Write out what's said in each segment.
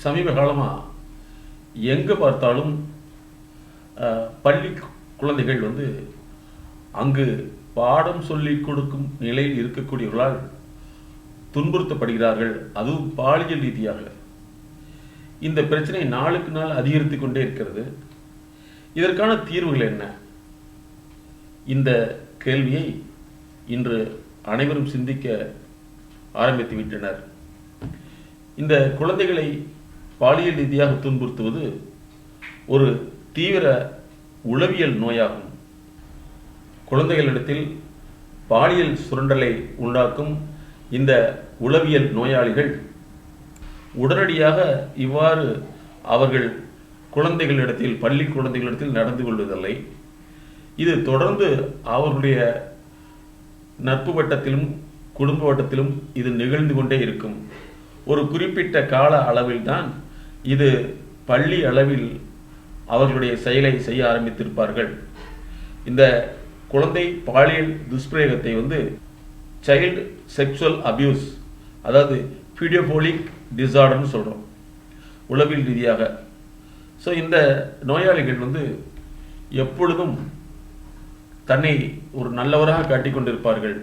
சமீப காலமாக எங்கே பார்த்தாலும் பள்ளி குழந்தைகள் அங்கு பாடம் சொல்லிக் கொடுக்கும் நிலையில் இருக்கக்கூடியவர்களால் துன்புறுத்தப்படுகிறார்கள், அதுவும் பாலியல் ரீதியாக. இந்த பிரச்சனை நாளுக்கு நாள் அதிகரித்து கொண்டே இருக்கிறது. இதற்கான தீர்வுகள் என்ன? இந்த கேள்வியை இன்று அனைவரும் சிந்திக்க ஆரம்பித்து விட்டனர். இந்த குழந்தைகளை பாலியல் ரீதியாக துன்புறுத்துவது ஒரு தீவிர உளவியல் நோயாகும். குழந்தைகளிடத்தில் பாலியல் சுரண்டலை உண்டாக்கும் இந்த உளவியல் நோயாளிகள் உடனடியாக இவ்வாறு அவர்கள் குழந்தைகளிடத்தில், பள்ளி குழந்தைகளிடத்தில் நடந்து கொள்வதில்லை. இது தொடர்ந்து அவர்களுடைய நட்பு வட்டத்திலும் குடும்ப வட்டத்திலும் இது நிகழ்ந்து கொண்டே இருக்கும். ஒரு குறிப்பிட்ட கால அளவில்தான் இது பள்ளி அளவில் அவர்களுடைய செயலை செய்ய ஆரம்பித்திருப்பார்கள். இந்த குழந்தை பாலியல் துஷ்பிரயோகத்தை சைல்டு செக்ஷுவல் அபியூஸ், அதாவது பீடியோபோலிக் டிசார்டர்னு சொல்கிறோம் உளவியல் ரீதியாக. ஸோ இந்த நோயாளிகள் எப்பொழுதும் தன்னை ஒரு நல்லவராக காட்டிக்கொண்டிருப்பார்கள்.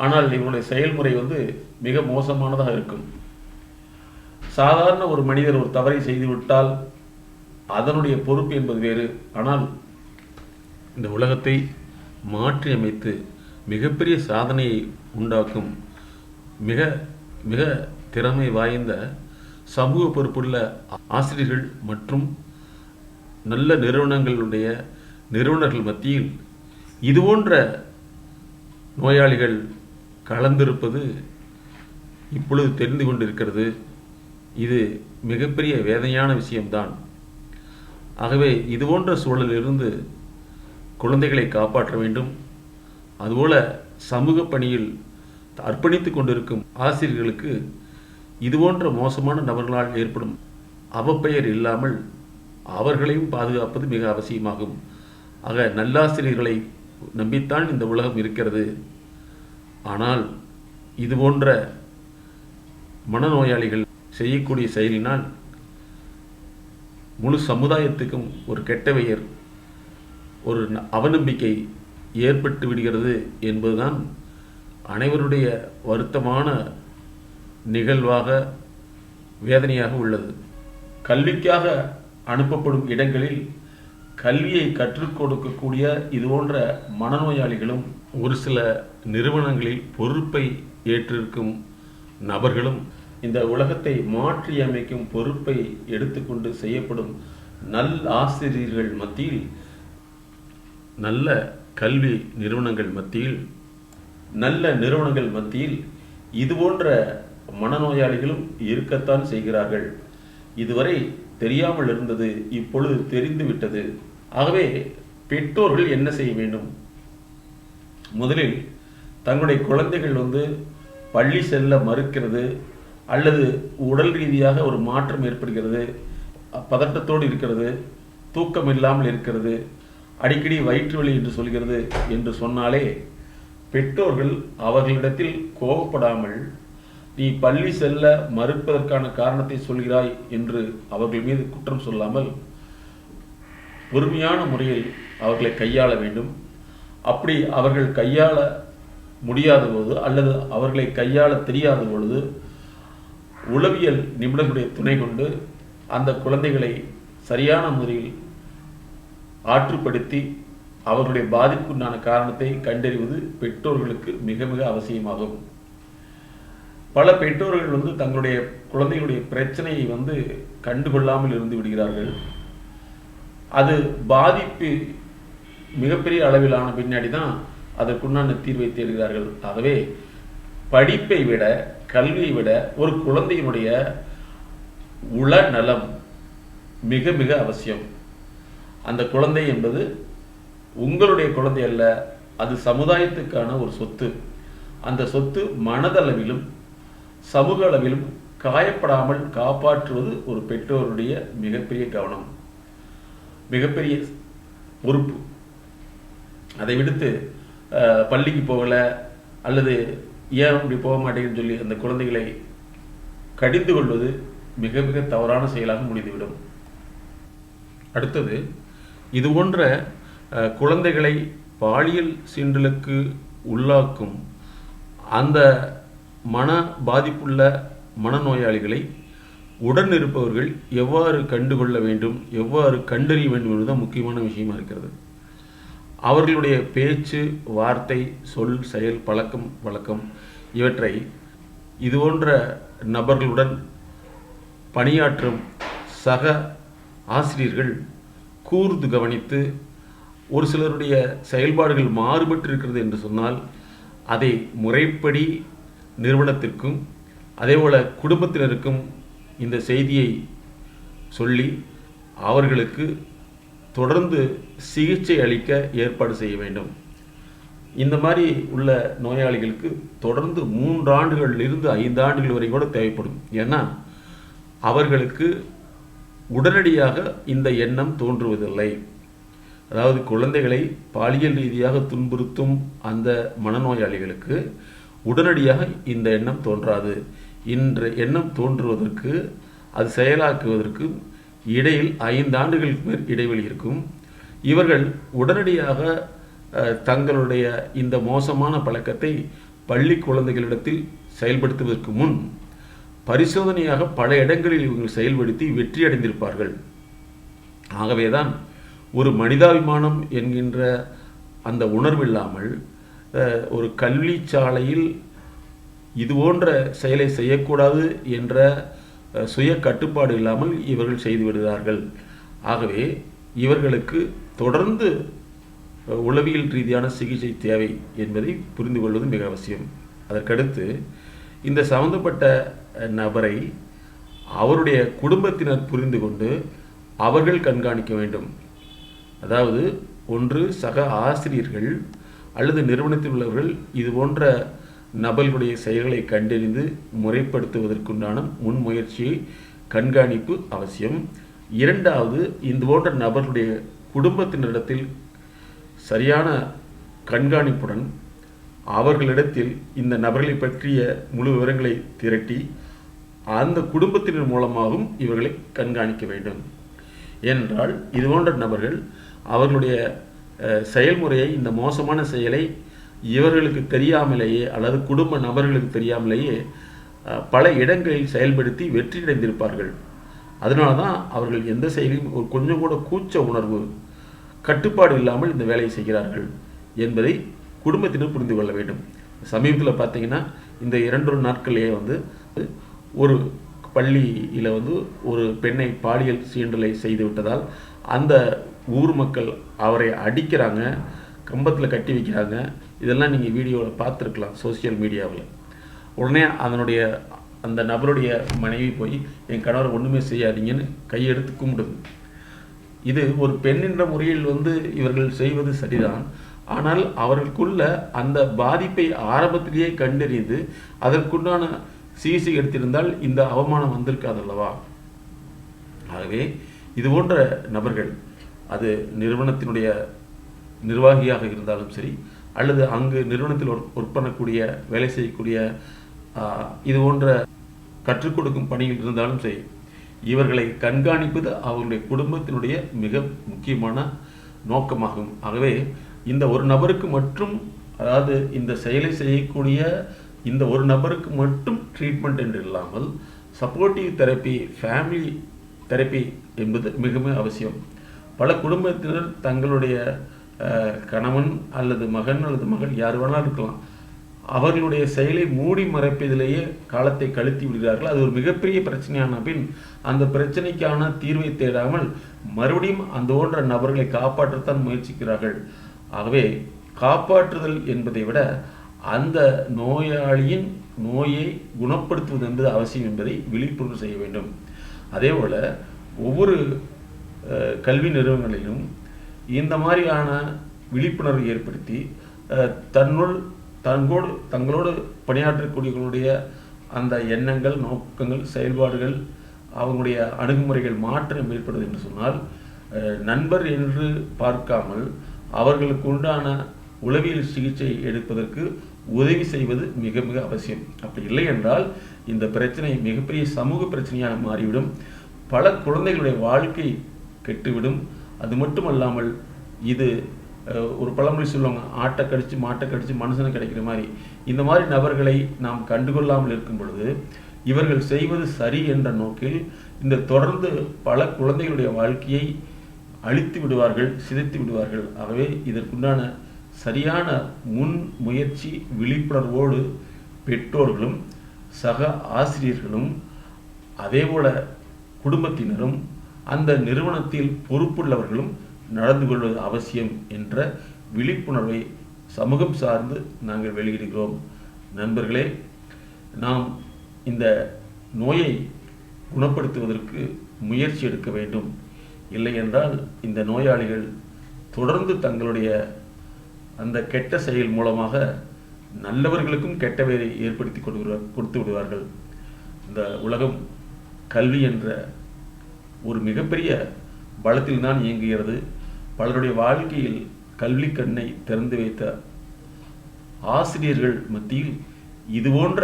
ஆனால் இவருடைய செயல்முறை மிக மோசமானதாக இருக்கும். சாதாரண ஒரு மனிதர் ஒரு தவறை செய்துவிட்டால் அதனுடைய பொறுப்பு என்பது வேறு. ஆனால் இந்த உலகத்தை மாற்றி அமைத்து மிகப்பெரிய சாதனையை உண்டாக்கும் மிக மிக திறமை வாய்ந்த சமூக பொறுப்புள்ள ஆசிரியர்கள் மற்றும் நல்ல நிறுவனர்கள் மத்தியில் இதுபோன்ற நோயாளிகள் கலந்திருப்பது இப்பொழுது தெரிந்து கொண்டிருக்கிறது. இது மிகப்பெரிய வேதனையான விஷயம்தான். ஆகவே இதுபோன்ற சூழலிலிருந்து குழந்தைகளை காப்பாற்ற வேண்டும். அதுபோல சமூக பணியில் அர்ப்பணித்து கொண்டிருக்கும் ஆசிரியர்களுக்கு இதுபோன்ற மோசமான நபர்களால் ஏற்படும் அவப்பெயர் இல்லாமல் அவர்களையும் பாதுகாப்பது மிக அவசியமாகும். ஆக நல்லாசிரியர்களை நம்பித்தான் இந்த உலகம் இருக்கிறது. ஆனால் இதுபோன்ற மனநோயாளிகள் செய்யக்கூடிய செயலினால் முழு சமுதாயத்துக்கும் ஒரு கெட்ட பெயர், ஒரு அவநம்பிக்கை ஏற்பட்டு விடுகிறது என்பதுதான் அனைவருடைய வருத்தமான நிகழ்வாக வேதனையாக உள்ளது. கல்விக்காக அனுப்பப்படும் இடங்களில் கல்வியை கற்றுக் கொடுக்கக்கூடிய இதுபோன்ற மனநோயாளிகளும் ஒரு சில நிறுவனங்களில் பொறுப்பை ஏற்றிருக்கும் நபர்களும் இந்த உலகத்தை மாற்றி அமைக்கும் பொறுப்பை எடுத்துக்கொண்டு செய்யப்படும் நல் ஆசிரியர்கள் மத்தியில், நல்ல கல்வி நிறுவனங்கள் மத்தியில், நல்ல நிறுவனங்கள் மத்தியில் இதுபோன்ற மனநோயாளிகளும் இருக்கத்தான் செய்கிறார்கள். இதுவரை தெரியாமல் இருந்தது, இப்பொழுது தெரிந்துவிட்டது. ஆகவே பெற்றோர்கள் என்ன செய்ய வேண்டும்? முதலில் தங்களுடைய குழந்தைகள் பள்ளி செல்ல மறுக்கிறது அல்லது உடல் ரீதியாக ஒரு மாற்றம் ஏற்படுகிறது, பதட்டத்தோடு இருக்கிறது, தூக்கம் இல்லாமல் இருக்கிறது, அடிக்கடி வயிற்று வலி என்று சொல்கிறது என்று சொன்னாலே பெற்றோர்கள் அவர்களிடத்தில் கோபப்படாமல், நீ பள்ளி செல்ல மறுப்பதற்கான காரணத்தை சொல்கிறாய் என்று அவர்கள் மீது குற்றம் சொல்லாமல் பொறுமையான முறையில் அவர்களை கையாள வேண்டும். அப்படி அவர்கள் கையாள முடியாத போது அல்லது அவர்களை கையாள தெரியாத பொழுது உளவியல் நிபுணர்களுடைய துணை கொண்டு அந்த குழந்தைகளை சரியான முறையில் ஆற்றுப்படுத்தி அவர்களுடைய பாதிப்புக்குண்டான காரணத்தை கண்டறிவது பெற்றோர்களுக்கு மிக மிக அவசியமாகும். பல பெற்றோர்கள் தங்களுடைய குழந்தைகளுடைய பிரச்சனையை கண்டுகொள்ளாமல் இருந்து விடுகிறார்கள். அது பாதிப்பு மிகப்பெரிய அளவிலான பின்னாடி தான் அதற்குண்டான தீர்வை தேடுகிறார்கள். ஆகவே படிப்பை விட, கல்வியை விட ஒரு குழந்தையினுடைய உள நலம் மிக மிக அவசியம். அந்த குழந்தை என்பது உங்களுடைய குழந்தை அல்ல, அது சமுதாயத்துக்கான ஒரு சொத்து. அந்த சொத்து மனதளவிலும் சமூக அளவிலும் காயப்படாமல் காப்பாற்றுவது ஒரு பெற்றோருடைய மிகப்பெரிய கவனம், மிகப்பெரிய பொறுப்பு. அதை விடுத்து பள்ளிக்கு போகலை அல்லது ஏன் அப்படி போக மாட்டேங்குன்னு சொல்லி அந்த குழந்தைகளை கடிந்து கொள்வது மிக மிக தவறான செயலாக முடிந்துவிடும். அடுத்தது, இது போன்ற குழந்தைகளை பாலியல் சீண்டலுக்கு உள்ளாக்கும் அந்த மன பாதிப்புள்ள மனநோயாளிகளை உடன் இருப்பவர்கள் எவ்வாறு கண்டுகொள்ள வேண்டும், எவ்வாறு கண்டறிய வேண்டும் என்பதுதான் முக்கியமான விஷயமா இருக்கிறது. அவர்களுடைய பேச்சு, வார்த்தை, சொல், செயல், பழக்கம் வழக்கம் இவற்றை இதுபோன்ற நபர்களுடன் பணியாற்றும் சக ஆசிரியர்கள் கூர்ந்து கவனித்து ஒரு சிலருடைய செயல்பாடுகள் மாறுபட்டு இருக்கிறது என்று சொன்னால் அதை முறைப்படி நிறுவனத்திற்கும் அதேபோல் குடும்பத்தினருக்கும் இந்த செய்தியை சொல்லி அவர்களுக்கு தொடர்ந்து சிகிச்சை அளிக்க ஏற்பாடு செய்ய வேண்டும். இந்த மாதிரி உள்ள நோயாளிகளுக்கு தொடர்ந்து 3 ஆண்டுகளிலிருந்து 5 ஆண்டுகள் வரை கூட தேவைப்படும். ஏன்னா அவர்களுக்கு உடனடியாக இந்த எண்ணம் தோன்றுவதில்லை. அதாவது குழந்தைகளை பாலியல் ரீதியாக துன்புறுத்தும் அந்த மனநோயாளிகளுக்கு உடனடியாக இந்த எண்ணம் தோன்றாது. இந்த எண்ணம் தோன்றுவதற்கு, அது செயலாக்குவதற்கு இடையில் 5 ஆண்டுகளுக்கு மேல் இடைவெளி இருக்கும். இவர்கள் உடனடியாக தங்களுடைய இந்த மோசமான பழக்கத்தை பள்ளி குழந்தைகளிடத்தில் செயல்படுத்துவதற்கு முன் பரிசோதனையாக பல இடங்களில் இவர்கள் செயல்படுத்தி வெற்றி அடைந்திருப்பார்கள். ஆகவேதான் ஒரு மனிதாபிமானம் என்கின்ற அந்த உணர்வில்லாமல் ஒரு கல்வி சாலையில் இது போன்ற செயலை செய்யக்கூடாது என்ற சுய கட்டுப்பாடு இல்லாமல் இவர்கள் செய்து விடுகிறார்கள். ஆகவே இவர்களுக்கு தொடர்ந்து உளவியல் ரீதியான சிகிச்சை தேவை என்பதை புரிந்து கொள்வது மிக அவசியம். அதற்கடுத்து இந்த சம்பந்தப்பட்ட நபரை அவருடைய குடும்பத்தினர் புரிந்து கொண்டு அவர்கள் கண்காணிக்க வேண்டும். அதாவது ஒன்று சக ஆசிரியர்கள் அல்லது நிறுவனத்தில் உள்ளவர்கள் இது போன்ற நபர்களுடைய செயல்களை கண்டறிந்து முறைப்படுத்துவதற்குண்டான முன்முயற்சியை கண்காணிப்பு அவசியம். இரண்டாவது, இந்த போன்ற நபர்களுடைய குடும்பத்தினரிடத்தில் சரியான கண்காணிப்புடன் அவர்களிடத்தில் இந்த நபர்களை பற்றிய முழு விவரங்களை திரட்டி அந்த குடும்பத்தினர் மூலமாகவும் இவர்களை கண்காணிக்க வேண்டும். ஏனென்றால் இது போன்ற நபர்கள் அவர்களுடைய செயல்முறையை, இந்த மோசமான செயலை இவர்களுக்கு தெரியாமலேயே அல்லது குடும்ப நபர்களுக்கு தெரியாமலேயே பல இடங்களில் செயல்படுத்தி வெற்றி அடைந்திருப்பார்கள். அதனால தான் அவர்கள் எந்த செயலையும் ஒரு கொஞ்சம் கூட கூச்ச உணர்வு, கட்டுப்பாடு இல்லாமல் இந்த வேலையை செய்கிறார்கள் என்பதை குடும்பத்தினர் புரிந்து கொள்ள வேண்டும். சமீபத்தில் பார்த்தீங்கன்னா இந்த 2 நாட்களிலேயே ஒரு பள்ளியில் ஒரு பெண்ணை பாலியல் சீண்டலை செய்து விட்டதால் அந்த ஊர் மக்கள் அவரை அடிக்கிறாங்க, கம்பத்தில் கட்டி வைக்கிறாங்க. இதெல்லாம் நீங்கள் வீடியோவில் பார்த்துருக்கலாம் சோசியல் மீடியாவில். உடனே அந்த நபருடைய மனைவி போய் என் கணவர் ஒன்றுமே செய்யாதீங்கன்னு கையெடுத்து கும்பிடுது. இது ஒரு பெண் என்ற முறையில் இவர்கள் செய்வது சரிதான். ஆனால் அவர்களுக்குள்ள அந்த பாதிப்பை ஆரம்பத்திலேயே கண்டறிந்து அதற்குண்டான சிகிச்சை எடுத்திருந்தால் இந்த அவமானம் வந்திருக்காதல்லவா? ஆகவே இது போன்ற நபர்கள், அது நிறுவனத்தினுடைய நிர்வாகியாக இருந்தாலும் சரி அல்லது அங்கு நிறுவனத்தில் ஒர்க் பண்ணக்கூடிய, வேலை செய்யக்கூடிய, இது போன்ற கற்றுக் கொடுக்கும் பணியில் இருந்தாலும் சரி, இவர்களை கண்காணிப்பது அவர்களுடைய குடும்பத்தினுடைய மிக முக்கியமான நோக்கமாகும். ஆகவே இந்த ஒரு நபருக்கு மட்டும், அதாவது இந்த செயலை செய்யக்கூடிய இந்த ஒரு நபருக்கு மட்டும் ட்ரீட்மெண்ட் என்று இல்லாமல் சப்போர்ட்டிவ் தெரப்பி, ஃபேமிலி தெரப்பி என்பது மிகவும் அவசியம். பல குடும்பத்தினர் தங்களுடைய கணவன் அல்லது மகன் அல்லது மகள் யார் வேணாலும் இருக்கலாம், அவர்களுடைய செயலை மூடி மறைப்பதிலேயே காலத்தை கழித்து விடுகிறார்கள். அது ஒரு மிகப்பெரிய பிரச்சனையான பின் அந்த பிரச்சனைக்கான தீர்வை தேடாமல் மறுபடியும் அந்த போன்ற நபர்களை காப்பாற்றத்தான் முயற்சிக்கிறார்கள். ஆகவே காப்பாற்றுதல் என்பதை விட அந்த நோயாளியின் நோயை குணப்படுத்துவது என்பது அவசியம் என்பதை விழிப்புணர்வு செய்ய வேண்டும். அதேபோல் ஒவ்வொரு கல்வி நிறுவனங்களிலும் இந்த மாதிரியான விழிப்புணர்வை ஏற்படுத்தி தங்களோடு பணியாற்றக்கூடியவர்களுடைய அந்த எண்ணங்கள், நோக்கங்கள், செயல்பாடுகள், அவங்களுடைய அணுகுமுறைகள் மாற்றம் ஏற்படுது என்று சொன்னால் நண்பர் என்று பார்க்காமல் அவர்களுக்கு உண்டான உளவியல் சிகிச்சை எடுப்பதற்கு உதவி செய்வது மிக மிக அவசியம். அப்படி இல்லை என்றால் இந்த பிரச்சனை மிகப்பெரிய சமூக பிரச்சனையாக மாறிவிடும். பல குழந்தைகளுடைய வாழ்க்கை கெட்டுவிடும். அது மட்டுமல்லாமல் இது ஒரு பழமொழி சொல்லுவாங்க, ஆட்டை கடிச்சு மாட்டை கடிச்சு மனுஷனை கிடைக்கிற மாதிரி. இந்த மாதிரி நபர்களை நாம் கண்டுகொள்ளாமல் இருக்கும் பொழுது இவர்கள் செய்வது சரி என்ற நோக்கில் இந்த தொடர்ந்து பல குழந்தைகளுடைய வாழ்க்கையை அழித்து விடுவார்கள், சிதைத்து விடுவார்கள். ஆகவே இதற்குண்டான சரியான முன் முயற்சி விழிப்புணர்வோடு பெற்றோர்களும் சக ஆசிரியர்களும் அதேபோல குடும்பத்தினரும் அந்த நிறுவனத்தில் பொறுப்புள்ளவர்களும் நடந்து கொள்வது அவசியம் என்ற விழிப்புணர்வை சமூகம் சார்ந்து நாங்கள் வெளியிடுகிறோம். நண்பர்களே, நாம் இந்த நோயை குணப்படுத்துவதற்கு முயற்சி எடுக்க வேண்டும். இல்லை என்றால் இந்த நோயாளிகள் தொடர்ந்து தங்களுடைய அந்த கெட்ட செயல் மூலமாக நல்லவர்களுக்கும் கெட்டவை ஏற்படுத்தி கொடுத்து விடுவார்கள். இந்த உலகம் கல்வி என்ற ஒரு மிகப்பெரிய பலத்தில் தான் இயங்குகிறது. பலருடைய வாழ்க்கையில் கல்வி கண்ணை திறந்து வைத்த ஆசிரியர்கள் மத்தியில் இது போன்ற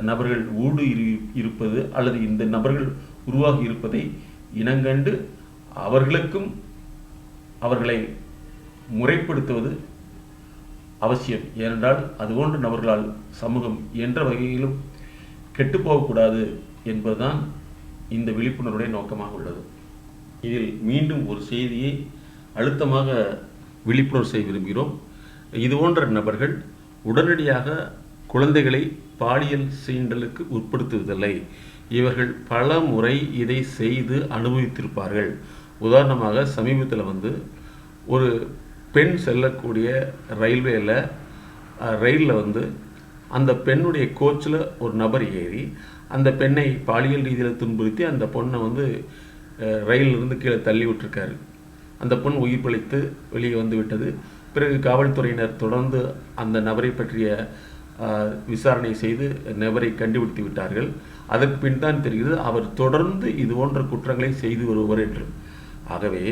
நபர்கள் இருப்பது அல்லது இந்த நபர்கள் உருவாகி இருப்பதை இனங்கண்டு அவர்களுக்கும் அவர்களை முறைப்படுத்துவது அவசியம். ஏனென்றால் அதுபோன்ற நபர்களால் சமூகம் என்ற வகையிலும் கெட்டுப்போகக்கூடாது என்பதுதான் இந்த விழிப்புணர்வுடைய நோக்கமாக உள்ளது. இதில் மீண்டும் ஒரு செய்தியை அழுத்தமாக விழிப்புணர்வு செய்ய விரும்புகிறோம். இதுபோன்ற நபர்கள் உடனடியாக குழந்தைகளை பாலியல் சீண்டலுக்கு உட்படுத்துவதில்லை. இவர்கள் பல முறை இதை செய்து அனுபவித்திருப்பார்கள். உதாரணமாக சமீபத்தில் ஒரு பெண் செல்லக்கூடிய ரயிலில் அந்த பெண்ணுடைய கோச்சில் ஒரு நபர் ஏறி அந்த பெண்ணை பாலியல் ரீதியில் துன்புறுத்தி அந்த பொண்ணை ரயிலிருந்து கீழே தள்ளி விட்டுருக்காரு. அந்த பொண் உயிர் பிழைத்து வெளியே வந்து விட்டது. பிறகு காவல்துறையினர் தொடர்ந்து அந்த நபரை பற்றிய விசாரணை செய்து நபரை கண்டுபிடித்து விட்டார்கள். அதற்கு பின் தான் தெரிகிறது அவர் தொடர்ந்து இது போன்ற குற்றங்களை செய்து வருவர் என்று. ஆகவே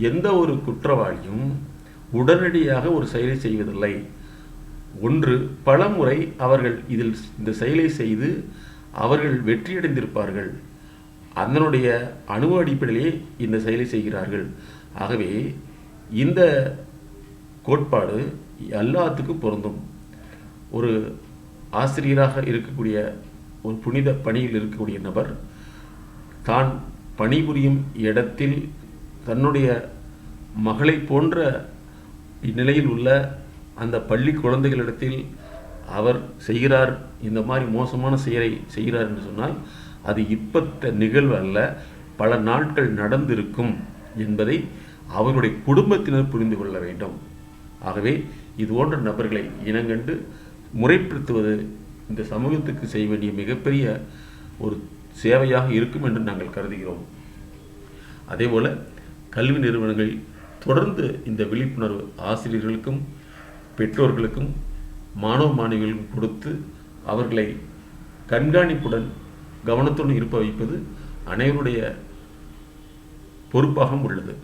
எந்த ஒரு குற்றவாளியும் உடனடியாக ஒரு செயலை செய்வதில்லை. ஒன்று, பல முறை அவர்கள் இந்த செயலை செய்து அவர்கள் வெற்றியடைந்திருப்பார்கள். அதனுடைய அனுபவ அடிப்படையிலே இந்த செயலை செய்கிறார்கள். ஆகவே இந்த கோட்பாடு எல்லாத்துக்கும் பொருந்தும். ஒரு ஆசிரியராக இருக்கக்கூடிய ஒரு புனித பணியில் இருக்கக்கூடிய நபர் தான் பணிபுரியும் இடத்தில் தன்னுடைய மகளை போன்ற இந்நிலையில் உள்ள அந்த பள்ளி குழந்தைகளிடத்தில் அவர் செய்கிறார், இந்த மாதிரி மோசமான செயலை செய்கிறார் என்று சொன்னால் அது இப்பத்த நிகழ்வு அல்ல, பல நாட்கள் நடந்திருக்கும் என்பதை அவருடைய குடும்பத்தினர் புரிந்து கொள்ள வேண்டும். ஆகவே இது போன்ற நபர்களை இனங்கண்டு முறைப்படுத்துவது இந்த சமூகத்துக்கு செய்ய வேண்டிய மிகப்பெரிய ஒரு சேவையாக இருக்கும் என்று நாங்கள் கருதுகிறோம். அதேபோல கல்வி நிறுவனங்கள் தொடர்ந்து இந்த விழிப்புணர்வு ஆசிரியர்களுக்கும் பெற்றோர்களுக்கும் மாணவ மாணவிகளுக்கும் கொடுத்து அவர்களை கண்காணிப்புடன் கவனத்துடன் இருப்ப வைப்பது அனைவருடைய பொறுப்பாகவும் உள்ளது.